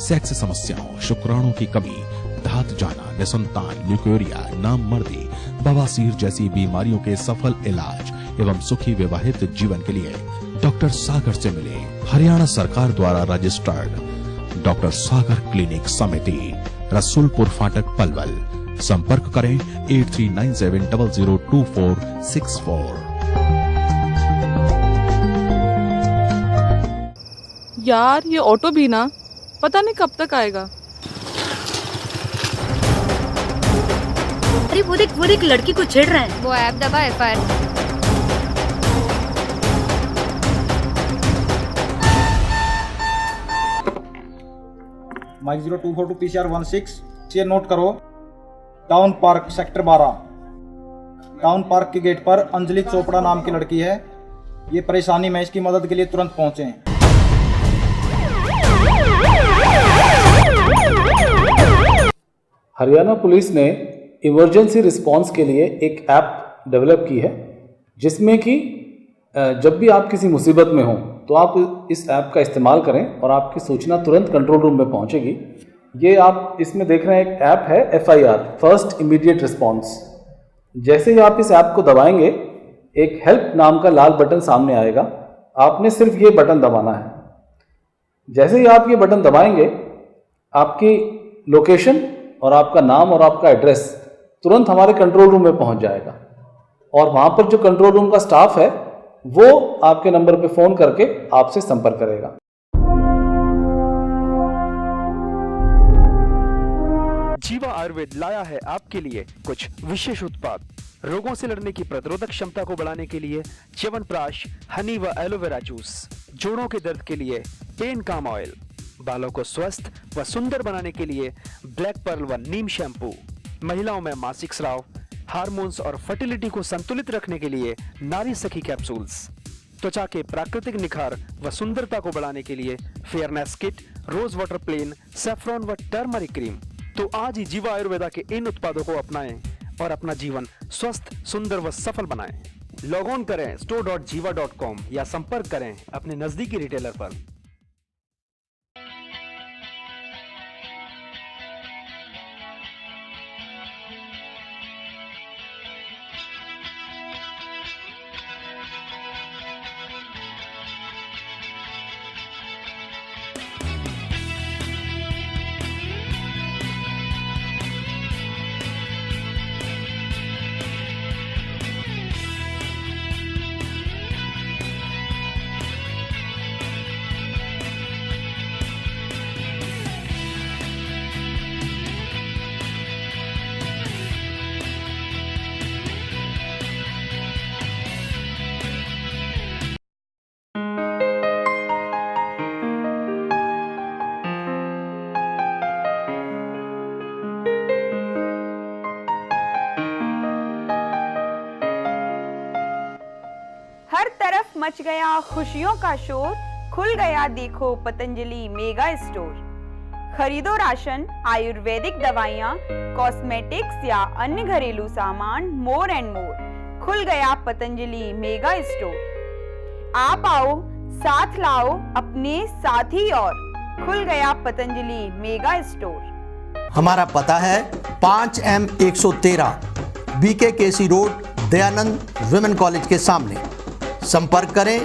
सेक्स समस्याओं, शुक्राणु की कमी, धात जाना, निसंतान, ल्यूकेरिया, नामर्दी, बवासीर जैसी बीमारियों के सफल इलाज एवं सुखी विवाहित जीवन के लिए डॉक्टर सागर से मिले। हरियाणा सरकार द्वारा रजिस्टर्ड डॉक्टर सागर क्लिनिक समिति, रसूलपुर फाटक पलवल। संपर्क करें 8397002464। यार ये ऑटो भी ना पता नहीं कब तक आएगा। अरे वो देख लड़की को छेड़ रहा है। वो ऐप दबा FIR। माइक 0242 PCR 16 से नोट करो। Town park sector 12, town park के गेट पर अंजलि चोपड़ा नाम की लड़की है। ये परेशानी में इसकी मदद के लिए तुरंत पहुंचे। हरियाणा पुलिस ने इमरजेंसी रिस्पांस के लिए एक ऐप डेवलप की है, जिसमें कि जब भी आप किसी मुसीबत में हो तो आप इस ऐप का इस्तेमाल करें और आपकी सूचना तुरंत कंट्रोल रूम में पहुंचेगी। ये आप इसमें देख रहे हैं, एक ऐप है FIR, फर्स्ट इमीडिएट रिस्पांस। जैसे ही आप इस ऐप को दबाएंगे, एक हेल्प नाम का लाल बटन सामने आएगा। आपने सिर्फ ये बटन दबाना है। जैसे ही आप ये बटन दबाएंगे, आपकी लोकेशन और आपका नाम और आपका एड्रेस तुरंत हमारे कंट्रोल रूम में पहुंच जाएगा और वहाँ पर जो कंट्रोल रूम का स्टाफ है वो आपके नंबर पे फ़ोन करके आपसे संपर्क करेगा। जीवा आयुर्वेद लाया है आपके लिए कुछ विशेष उत्पाद। रोगों से लड़ने की प्रतिरोधक क्षमता को बढ़ाने के लिए च्यवनप्राश, हनी व एलोवेरा जूस, जोड़ों के दर्द के लिए पेन काम ऑयल, बालों को स्वस्थ व सुंदर बनाने के लिए ब्लैक पर्ल व नीम शैम्पू, महिलाओं में मासिक स्राव, हार्मोन्स और फर्टिलिटी को संतुलित रखने के लिए नारी सखी कैप्सूल्स, त्वचा के प्राकृतिक निखार व सुंदरता को बढ़ाने के लिए fairness kit, rose water plain, saffron व टर्मरिक क्रीम। तो आज ही जीवा आयुर्वेदा के इन उत्पादों को अपनाएं और अपना जीवन स्वस्थ, सुंदर व सफल बनाएं। लॉग ऑन करें store.jiva.com या संपर्क करें अपने नजदीकी रिटेलर पर। हर तरफ मच गया खुशियों का शोर, खुल गया देखो पतंजलि मेगा स्टोर। खरीदो राशन, आयुर्वेदिक दवाइयाँ, कॉस्मेटिक्स या अन्य घरेलू सामान, मोर एंड मोर। खुल गया पतंजलि मेगा स्टोर। आप आओ, साथ लाओ अपने साथी और खुल गया पतंजलि मेगा स्टोर। हमारा पता है 5M113 BKKC road, Dayanand women college के सामने। संपर्क करें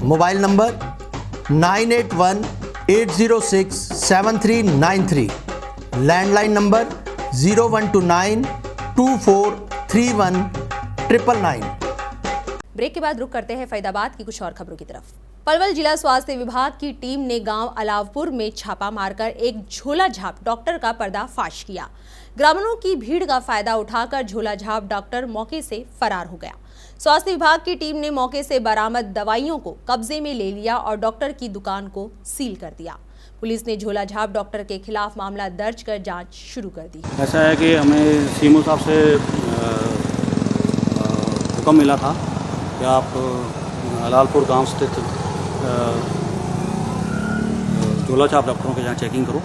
mobile number 9818067393, landline number 0129243199। Break के बाद रुक करते हैं फरीदाबाद की कुछ और खबरों की तरफ। पलवल जिला स्वास्थ्य विभाग की टीम ने गांव अलावपुर में छापा मारकर एक झोला झाप डॉक्टर का पर्दाफाश किया। ग्रामीणों की भीड़ का फायदा उठाकर झोला झाप डॉक्टर मौके से फरार हो गया। स्वास्थ्य विभाग की टीम ने मौके से बरामद दवाइयों को कब्जे में ले लिया और डॉक्टर की दुकान को सील कर दिया। पुलिस ने झोला झाप डॉक्टर के खिलाफ मामला दर्ज कर जांच शुरू कर दी। ऐसा है कि हमें सीएमओ साहब से हुक्म मिला था कि आप लालपुर गांव स्थित झोला छाप डॉक्टरों के यहाँ चेकिंग करो।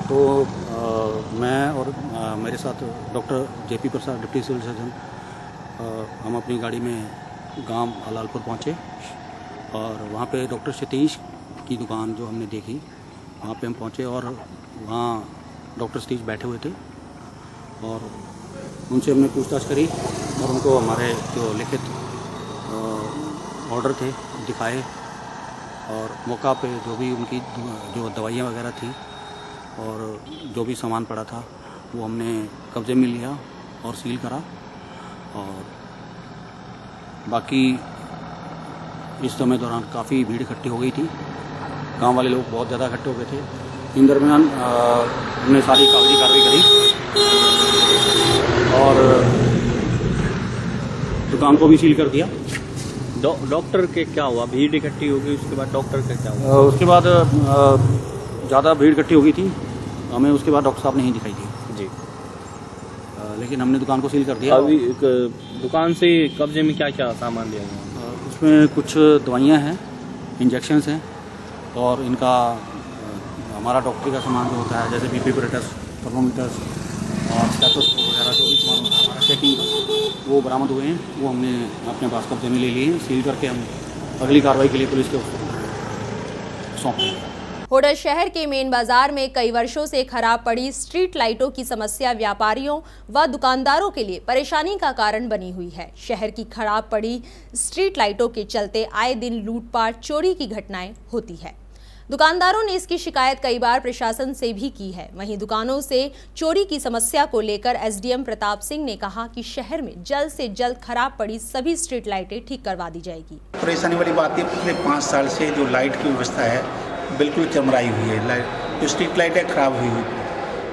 तो मैं और मेरे साथ डॉक्टर JP प्रसाद, डिप्टी सिविल सर्जन, हम अपनी गाड़ी में गांव लालपुर पहुँचे और वहाँ पे डॉक्टर सतीश की दुकान जो हमने देखी, वहाँ पे हम पहुँचे और वहाँ डॉक्टर सतीश बैठे हुए थे और उनसे हमने पूछताछ करी और उनको हमारे जो लिखित ऑर्डर थे दिखाए और मौका पे जो भी उनकी जो दवाइयाँ वगैरह थी और जो भी सामान पड़ा था वो हमने कब्जे में लिया और सील करा। और बाकी इस समय दौरान काफ़ी भीड़ इकट्ठी हो गई थी, गांव वाले लोग बहुत ज़्यादा इकट्ठे हो गए थे। इन दरमियान हमने सारी कागजी कार्रवाई करी और दुकान को भी सील कर दिया। डॉक्टर के क्या हुआ? भीड़ इकट्ठी हो गई, उसके बाद डॉक्टर का क्या हुआ? उसके बाद ज़्यादा भीड़ इकट्ठी हो गई थी, हमें उसके बाद डॉक्टर साहब नहीं दिखाई दी जी। लेकिन हमने दुकान को सील कर दिया। अभी दुकान से कब्जे में क्या क्या सामान लिया गया? उसमें कुछ दवाइयाँ हैं, इंजेक्शन्स हैं और इनका हमारा डॉक्टरी का सामान जो होता है जैसे BP ऑपरेटर्स, थर्मोमीटर्स और स्टेथोस्कोप वगैरह जो भी सामान होता है हमारा चेकिंग का, वो बरामद हुए हैं। वो हमने अपने पास कब्जे में ले लिए, सील करके हम अगली कार्रवाई के लिए पुलिस को सौंप देंगे। होडल शहर के मेन बाजार में कई वर्षों से खराब पड़ी स्ट्रीट लाइटों की समस्या व्यापारियों व दुकानदारों के लिए परेशानी का कारण बनी हुई है। शहर की खराब पड़ी स्ट्रीट लाइटों के चलते आए दिन लूटपाट, चोरी की घटनाएं होती है। दुकानदारों ने इसकी शिकायत कई बार प्रशासन से भी की है। वहीं दुकानों से चोरी की समस्या को लेकर SDM प्रताप सिंह ने कहा कि शहर में जल्द से जल्द खराब पड़ी सभी स्ट्रीट लाइटें ठीक करवा दी जाएगी। परेशानी वाली बात है, पिछले 5 साल से जो लाइट की व्यवस्था है बिल्कुल चमराई हुई है। लाइट जो स्ट्रीट लाइटें खराब हुई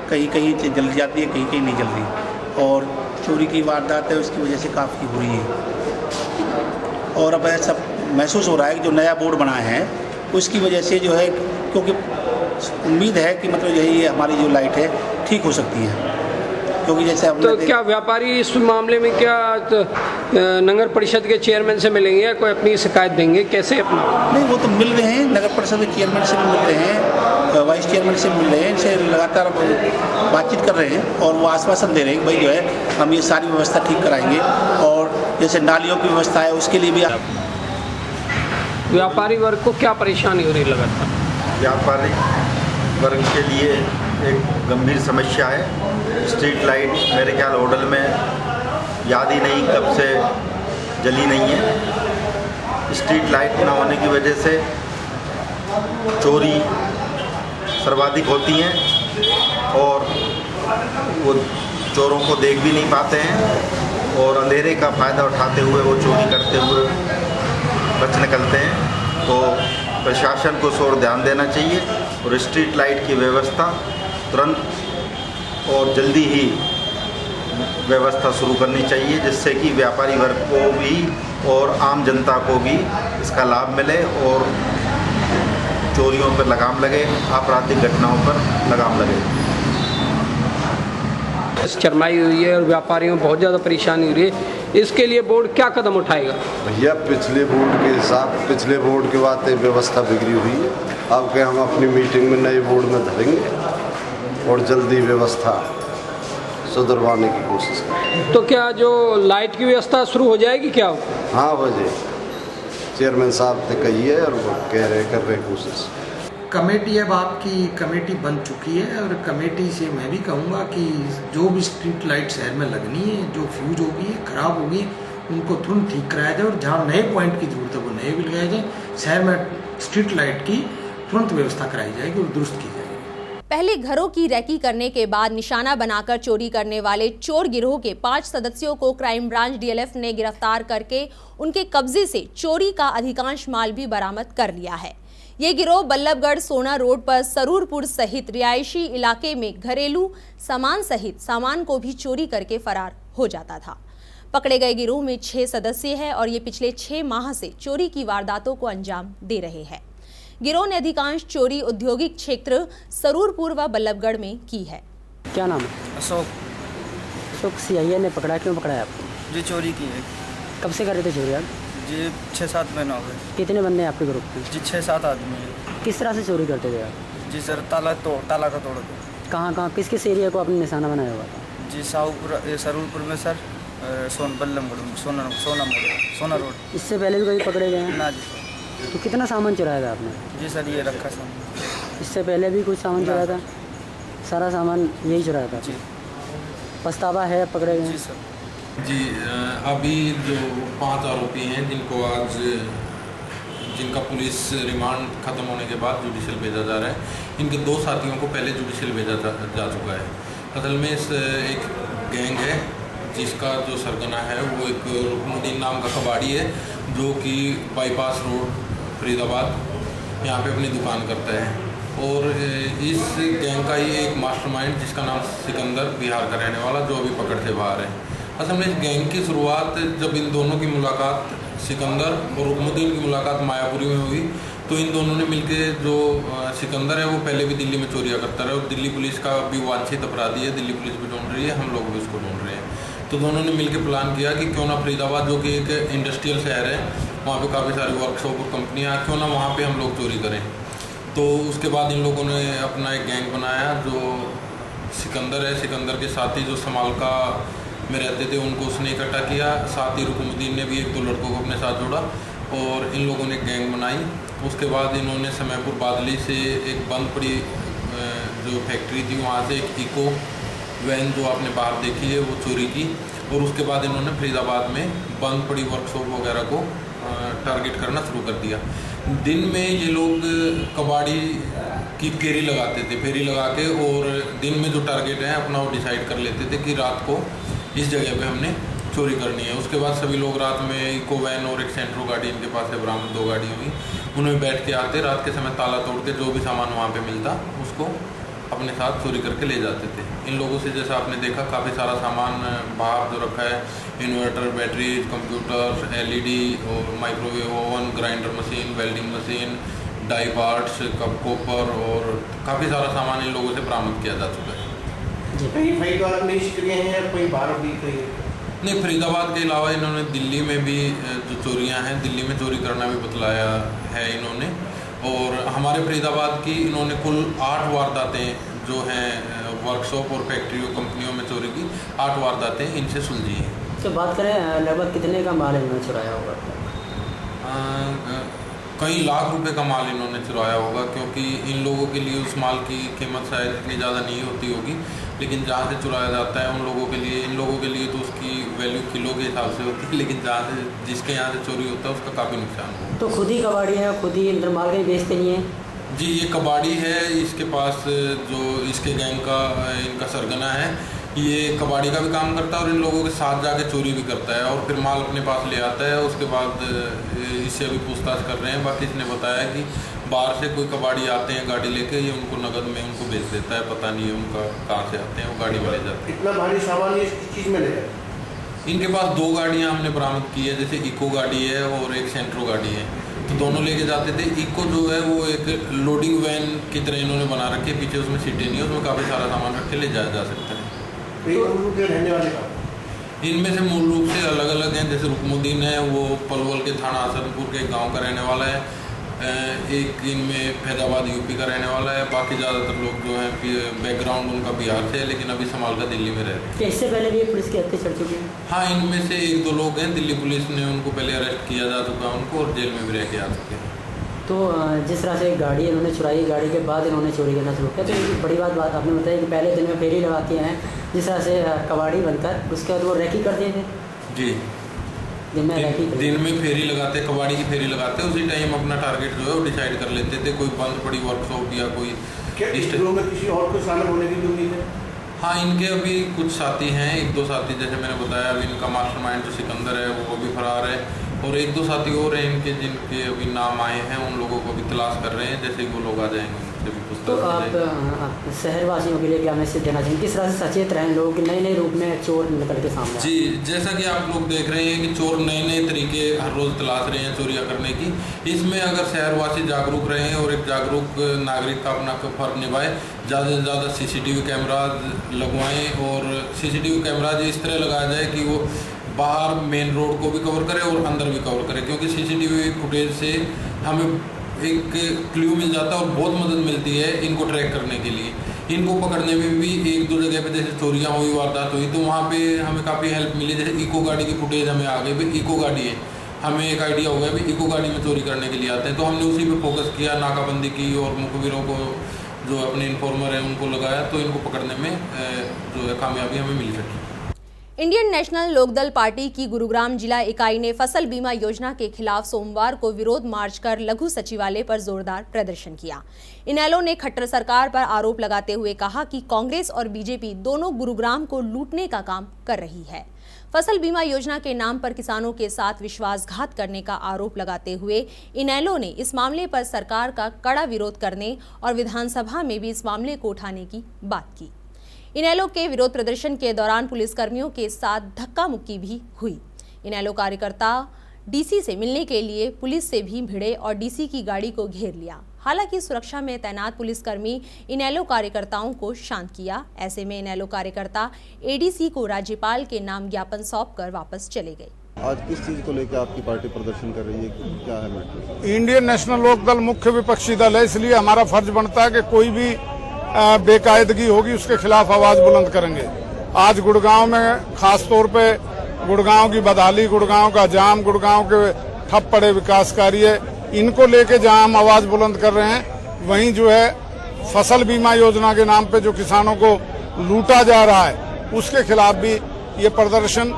कहीं कहीं जल जाती है, कहीं कहीं नहीं जल रही, और चोरी की वारदात है उसकी वजह से काफ़ी हो रही है। और अब ऐसा महसूस हो रहा है कि जो नया बोर्ड बना है उसकी वजह से जो है, क्योंकि उम्मीद है कि मतलब यही हमारी जो लाइट है ठीक हो सकती है, क्योंकि जैसे तो क्या व्यापारी इस मामले में क्या नगर परिषद के चेयरमैन से मिलेंगे या कोई अपनी शिकायत देंगे, कैसे अपना? नहीं, वो तो मिल रहे हैं, नगर परिषद के चेयरमैन से भी मिल रहे हैं, वाइस चेयरमैन से मिल रहे हैं, इनसे लगातार बातचीत कर रहे हैं और वो आश्वासन दे रहे हैं कि भाई जो है हम ये सारी व्यवस्था ठीक कराएंगे। और जैसे नालियों की व्यवस्था है उसके लिए भी व्यापारी वर्ग को क्या परेशानी हो रही लगातार? व्यापारी वर्ग के लिए एक गंभीर समस्या है। स्ट्रीट लाइट मेरे ख्याल होटल में याद ही नहीं कब से जली नहीं है। स्ट्रीट लाइट ना होने की वजह से चोरी सर्वाधिक होती हैं और वो चोरों को देख भी नहीं पाते हैं और अंधेरे का फ़ायदा उठाते हुए वो चोरी करते हुए बच निकलते हैं। तो प्रशासन को इस ओर ध्यान देना चाहिए और स्ट्रीट लाइट की व्यवस्था तुरंत और जल्दी ही व्यवस्था शुरू करनी चाहिए, जिससे कि व्यापारी वर्ग को भी और आम जनता को भी इसका लाभ मिले और चोरियों पर लगाम लगे, आपराधिक घटनाओं पर लगाम लगे। चरमाई हुई है और व्यापारियों में बहुत ज़्यादा परेशानी हो रही है, इसके लिए बोर्ड क्या कदम उठाएगा? भैया पिछले बोर्ड के बाद व्यवस्था बिगड़ी हुई है। अब क्या हम अपनी मीटिंग में नए बोर्ड में धरेंगे और जल्दी व्यवस्था सुधरवाने की कोशिश करेंगे। तो क्या जो लाइट की व्यवस्था शुरू हो जाएगी क्या? हाँ बजे चेयरमैन साहब ने कही है और वो कर रहे कोशिश। कमेटी अब आपकी कमेटी बन चुकी है और कमेटी से मैं भी कहूँगा कि जो भी स्ट्रीट लाइट शहर में लगनी है, जो फ्यूज होगी, खराब होगी, उनको तुरंत ठीक कराया जाए और जहाँ नए पॉइंट की जरूरत है वो नए भी लगाए जाए। शहर में स्ट्रीट लाइट की तुरंत व्यवस्था कराई जाएगी और दुरुस्त की जाएगी। पहले घरों की रैकी करने के बाद निशाना बनाकर चोरी करने वाले चोर गिरोह के 5 सदस्यों को क्राइम ब्रांच डीएलएफ ने गिरफ्तार करके उनके कब्जे से चोरी का अधिकांश माल भी बरामद कर लिया है। ये गिरोह बल्लभगढ़ सोना रोड पर सरूरपुर सहित रिहायशी इलाके में घरेलू सामान सहित सामान को भी चोरी करके फरार हो जाता था। पकड़े गए गिरोह में 6 सदस्य हैं और ये पिछले 6 माह से चोरी की वारदातों को अंजाम दे रहे हैं। गिरोह ने अधिकांश चोरी औद्योगिक क्षेत्र सरूरपुर व बल्लभगढ़ में की है। क्या नाम है? अशोक सीआईए ने पकड़ा, क्यों पकड़ा है आपको? जी चोरी की है। कब से कर रहे थे चोरी आप? जी 6-7 महीने हो गए। कितने बंदे हैं आपके ग्रुप में? जी 6-7 आदमी हैं। किस तरह से चोरी करते थे आप? जी सर ताला का तोड़ दो। कहाँ किस किस एरिया को आपने निशाना बनाया हुआ था? जी सरूरपुर में सर, बल्लभगढ़ सोना रोड। इससे पहले भी कभी पकड़े गए हैं? ना जी। तो कितना सामान चुराया था आपने? जी सर ये रखा सामान। इससे पहले भी कुछ सामान चुराया था? सारा सामान यही चुराया था? जी। पछतावा है पकड़े गए? जी सर। जी अभी जो 5 आरोपी हैं जिनका पुलिस रिमांड खत्म होने के बाद जुडिशियल भेजा जा रहा है, इनके 2 साथियों को पहले जुडिशियल भेजा जा चुका है। असल में इस एक गैंग है जिसका जो सरगना है वो एक रुकनुद्दीन नाम का कबाड़ी है, जो कि बाईपास रोड फरीदाबाद यहाँ पे अपनी दुकान करता है। और इस गैंग का ही एक मास्टरमाइंड जिसका नाम सिकंदर, बिहार का रहने वाला, जो अभी पकड़ से बाहर है। असल में इस गैंग की शुरुआत जब इन दोनों की मुलाकात, सिकंदर और रुकनुद्दीन की मुलाकात मायापुरी में हुई, तो इन दोनों ने मिलकर, जो सिकंदर है वो पहले भी दिल्ली में चोरियाँ करता रहा और दिल्ली पुलिस का भी वांछित अपराधी है, दिल्ली पुलिस भी ढूंढ रही है, हम लोग भी उसको ढूंढ रहे हैं। तो दोनों ने मिलकर प्लान किया कि क्यों ना फरीदाबाद, जो कि एक इंडस्ट्रियल शहर है, वहाँ पे काफ़ी सारी वर्कशॉप और कंपनियाँ, क्यों ना वहाँ पे हम लोग चोरी करें। तो उसके बाद इन लोगों ने अपना एक गैंग बनाया। जो सिकंदर है, सिकंदर के साथी जो समालका में रहते थे उनको उसने इकट्ठा किया, साथ ही रुकनुद्दीन ने भी 1-2 लड़कों को अपने साथ जोड़ा और इन लोगों ने गैंग बनाई। उसके बाद इन्होंने समयपुर बादली से एक बंद पड़ी जो फैक्ट्री थी, वहाँ से एक इको वैन जो आपने बाहर देखी है वो चोरी की, और उसके बाद इन्होंने फरीदाबाद में बंद पड़ी वर्कशॉप वगैरह को टारगेट करना शुरू कर दिया। दिन में ये लोग कबाड़ी की फेरी लगाते थे, फेरी लगा के, और दिन में जो टारगेट है अपना वो डिसाइड कर लेते थे कि रात को इस जगह पे हमने चोरी करनी है। उसके बाद सभी लोग रात में इको वैन और एक सेंट्रो गाड़ी इनके पास है, बरामद 2 गाड़ी हुई, उनमें बैठ के आते, रात के समय ताला तोड़ के जो भी सामान वहाँ पे मिलता उसको अपने साथ चोरी करके ले जाते थे। इन लोगों से जैसा आपने देखा काफ़ी सारा सामान बाहर जो रखा है, इन्वर्टर, बैटरीज, कंप्यूटर्स, LED और microwave oven, grinder machine, welding machine, die parts, cup copper और काफ़ी सारा सामान इन लोगों से बरामद किया जा चुका है। फरीदाबाद में शिकायतें हैं या कोई बाहर भी कहीं? नहीं, फरीदाबाद के अलावा इन्होंने दिल्ली में भी जो चोरियां हैं, दिल्ली में चोरी करना भी बतलाया है इन्होंने। और हमारे फरीदाबाद की इन्होंने कुल 8 वारदातें जो हैं वर्कशॉप और फैक्ट्रियों कंपनियों में चोरी की 8 वारदातें इनसे सुलझी हैं। तो बात करें लगभग कितने का माल इन्होंने चुराया होगा? कई लाख रुपए का माल इन्होंने चुराया होगा, क्योंकि इन लोगों के लिए उस माल की कीमत शायद इतनी ज़्यादा नहीं होती होगी, लेकिन जहाँ से चुराया जाता है उन लोगों के लिए, इन लोगों के लिए तो उसकी वैल्यू किलो के हिसाब से होती है, लेकिन जहाँ से जिसके यहाँ से चोरी होता है उसका काफ़ी नुकसान होता है। तो खुद ही कबाड़ी है, खुद ही अंदर माल कहीं बेचते नहीं है? जी, ये कबाड़ी है, इसके पास जो इसके गैंग का इनका सरगना है, ये कबाड़ी का भी काम करता है और इन लोगों के साथ जाके चोरी भी करता है और फिर माल अपने पास ले आता है। उसके बाद इससे अभी पूछताछ कर रहे हैं। बाकी इसने बताया कि बाहर से कोई कबाड़ी आते हैं गाड़ी लेके, ये उनको नगद में उनको बेच देता है, पता नहीं है उनका कहाँ से आते हैं, वो गाड़ी में ले जाते हैं। इतना भारी सामान ये किस चीज़ में ले गए? इनके पास 2 गाड़ियाँ हमने बरामद की है, जैसे इको गाड़ी है और एक सेंट्रो गाड़ी है, तो दोनों लेके जाते थे। इको जो है वो एक लोडिंग वैन की तरह इन्होंने बना रखी है, पीछे उसमें सीटें नहीं है, उसमें काफ़ी सारा सामान रख के ले जाया जा सकता है। रहने वाले का इनमें से मूल रूप से अलग अलग हैं, जैसे रुकमुद्दीन है, वो पलवल के थाना हसनपुर के गांव का रहने वाला है, एक इनमें फैजाबाद यूपी का रहने वाला है। बाकी ज़्यादातर लोग जो हैं बैकग्राउंड उनका बिहार से है, लेकिन अभी संभाल कर दिल्ली में रहते हैं। इससे पहले भी पुलिस के हत्या चढ़ चुकी है? हाँ, इनमें से 1-2 लोग हैं, दिल्ली पुलिस ने उनको पहले अरेस्ट किया जा चुका है उनको, और जेल में भी रह के आ चुके हैं। तो जिस तरह से गाड़ी इन्होंने चुराई, गाड़ी के बाद इन्होंने चोरी करना शुरू किया, तो ये बड़ी बात आपने बताया कि पहले दिन में फेरी लगाते हैं जिस तरह से कबाड़ी बनकर, उसके बाद वो रैकी कर देते थे। जी, दिन में फेरी लगाते, कबाड़ी की फेरी लगाते, उसी टाइम अपना टारगेट जो है वो डिसाइड कर लेते थे, कोई बंद पड़ी वर्कशॉप या कोई किसी और को शामिल होने की उम्मीद है? हाँ, इनके अभी कुछ साथी हैं, 1-2 साथी, जैसे मैंने बताया अभी इनका मास्टरमाइंड जो सिकंदर है वो भी फरार है, और 1-2 साथी और हैं इनके जिनके अभी नाम आए हैं, उन लोगों को भी तलाश कर रहे हैं। जैसे ही वो लोग आ जाएंगे उनसे भी पूछताछ तो आप शहरवासियों के लिए क्या मैसेज देना चाहिए, किस तरह से सचेत रहें लोग कि नए नए रूप में चोर निकल के सामने? जी, जैसा कि आप लोग देख रहे हैं कि चोर नए नए तरीके हर रोज़ तलाश रहे हैं चोरियाँ करने की। इसमें अगर शहरवासी जागरूक रहें और एक जागरूक नागरिक का अपना फर्ज निभाए, ज़्यादा से ज़्यादा CCTV कैमराज लगवाएँ, और CCTV कैमराज इस तरह लगाया जाए कि वो बाहर मेन रोड को भी कवर करे और अंदर भी कवर करे, क्योंकि CCTV फुटेज से हमें एक क्लू मिल जाता है और बहुत मदद मिलती है इनको ट्रैक करने के लिए। इनको पकड़ने में भी 1-2 जगह पे जैसे चोरियाँ हुई, वारदात हुई, तो वहाँ पे हमें काफ़ी हेल्प मिली। जैसे इको गाड़ी की फुटेज हमें आ गई, भाई इको गाड़ी है, हमें एक आइडिया हो गया भाई इको गाड़ी में चोरी करने के लिए आते हैं, तो हमने उसी पे फोकस किया, नाकाबंदी की और मुखबिरों को जो अपने इन्फॉर्मर हैं उनको लगाया, तो इनको पकड़ने में जो है कामयाबी हमें मिल सकी। इंडियन नेशनल लोकदल पार्टी की गुरुग्राम जिला इकाई ने फसल बीमा योजना के खिलाफ सोमवार को विरोध मार्च कर लघु सचिवालय पर जोरदार प्रदर्शन किया। इनेलो ने खट्टर सरकार पर आरोप लगाते हुए कहा कि कांग्रेस और बीजेपी दोनों गुरुग्राम को लूटने का काम कर रही है। फसल बीमा योजना के नाम पर किसानों के साथ विश्वासघात करने का आरोप लगाते हुए इनेलो ने इस मामले पर सरकार का कड़ा विरोध करने और विधानसभा में भी इस मामले को उठाने की बात की। इनेलो के विरोध प्रदर्शन के दौरान पुलिसकर्मियों के साथ धक्का मुक्की भी हुई। इनेलो कार्यकर्ता डीसी से मिलने के लिए पुलिस से भी भिड़े और डीसी की गाड़ी को घेर लिया। हालांकि सुरक्षा में तैनात पुलिसकर्मी इनेलो कार्यकर्ताओं को शांत किया। ऐसे में इनेलो कार्यकर्ता एडीसी को राज्यपाल के नाम ज्ञापन सौंपकर वापस चले गए। आज किस चीज को लेकर आपकी पार्टी प्रदर्शन कर रही है, क्या है मैटर? इंडियन नेशनल लोकदल मुख्य विपक्षी दल है, इसलिए हमारा फर्ज बनता है कि कोई भी बेकायदगी होगी उसके खिलाफ आवाज बुलंद करेंगे। आज गुड़गांव में खास तौर पे गुड़गांव की बदहाली, गुड़गांव का जाम, गुड़गांव के ठप पड़े विकास कार्य, इनको लेके जहां हम आवाज बुलंद कर रहे हैं, वहीं जो है फसल बीमा योजना के नाम पे जो किसानों को लूटा जा रहा है उसके खिलाफ भी ये प्रदर्शन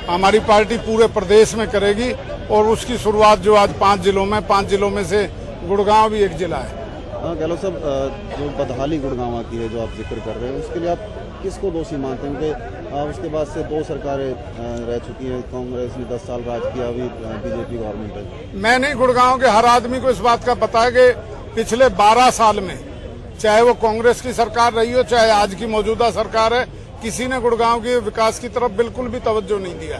हमारी पार्टी पूरे प्रदेश में करेगी। और उसकी शुरुआत जो आज 5 जिलों में से गुड़गांव भी एक जिला है। गहलोत साहब, जो बदहाली गुड़गांव की है जो आप जिक्र कर रहे हैं, उसके लिए आप किसको दोषी मानते हैं? क्योंकि उसके बाद से 2 सरकारें रह चुकी हैं, कांग्रेस ने 10 साल राज किया, अभी बीजेपी गवर्नमेंट है। मैं नहीं, गुड़गांव के हर आदमी को इस बात का पता है कि पिछले 12 साल में चाहे वो कांग्रेस की सरकार रही हो, चाहे आज की मौजूदा सरकार है, किसी ने गुड़गांव के विकास की तरफ बिल्कुल भी तवज्जो नहीं दिया।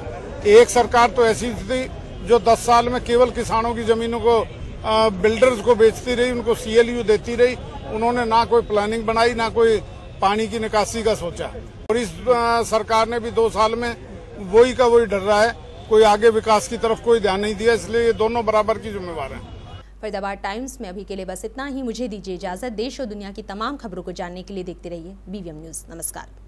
एक सरकार तो ऐसी थी जो 10 साल में केवल किसानों की जमीनों को बिल्डर्स को बेचती रही, उनको CLU देती रही। उन्होंने ना कोई प्लानिंग बनाई, ना कोई पानी की निकासी का सोचा। और इस सरकार ने भी 2 साल में वही का वही डर रहा है, कोई आगे विकास की तरफ कोई ध्यान नहीं दिया। इसलिए ये दोनों बराबर की जिम्मेवार हैं। फरीदाबाद टाइम्स में अभी के लिए बस इतना ही। मुझे दीजिए इजाजत। देश और दुनिया की तमाम खबरों को जानने के लिए देखते रहिए BVM न्यूज। नमस्कार।